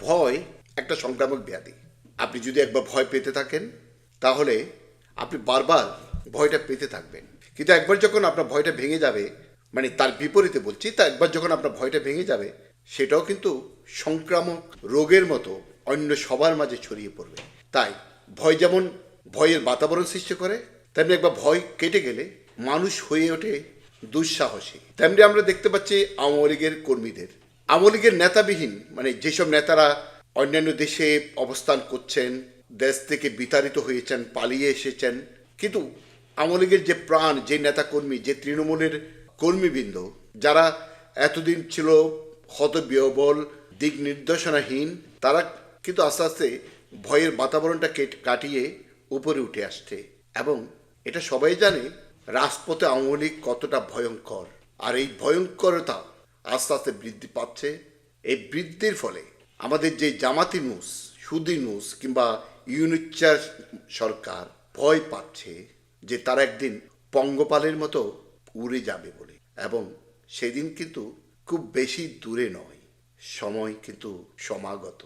ভয় একটা সংক্রামক ব্যাধি। আপনি যদি একবার ভয় পেতে থাকেন তাহলে আপনি বারবার ভয়টা পেতে থাকবেন। কিন্তু একবার যখন আপনার ভয়টা ভেঙে যাবে, মানে তার বিপরীতে বলছি, তা একবার যখন আপনার ভয়টা ভেঙে যাবে, সেটাও কিন্তু সংক্রামক রোগের মতো অন্য সবার মাঝে ছড়িয়ে পড়বে। তাই ভয় যেমন ভয়ের বাতাবরণ সৃষ্টি করে, তেমনি একবার ভয় কেটে গেলে মানুষ হয়ে ওঠে দুঃসাহসী। তেমনি আমরা দেখতে পাচ্ছি আওয়ামী লীগের কর্মীদের, আওয়ামী লীগের নেতাবিহীন, মানে যেসব নেতারা অন্যান্য দেশে অবস্থান করছেন, দেশ থেকে বিতাড়িত হয়েছেন, পালিয়ে এসেছেন, কিন্তু আওয়ামী লীগের যে প্রাণ, যে নেতাকর্মী, যে তৃণমূলের কর্মীবৃন্দ, যারা এতদিন ছিল হতবিহ্বল, দিক নির্দেশনাহীন, তারা কিন্তু আস্তে আস্তে ভয়ের বাতাবরণটা কাটিয়ে উপরে উঠে আসছে। এবং এটা সবাই জানে রাজপথে আওয়ামী লীগ কতটা ভয়ঙ্কর। আর এই ভয়ঙ্করতা আস্তে আস্তে বৃদ্ধি পাচ্ছে। এই বৃদ্ধির ফলে আমাদের যে জামাতি নুস, সুদি নুস কিংবা ইউনিচার সরকার ভয় পাচ্ছে যে তারা একদিন পঙ্গপালের মতো উড়ে যাবে বলে। এবং সেদিন কিন্তু খুব বেশি দূরে নয়, সময় কিন্তু সমাগত।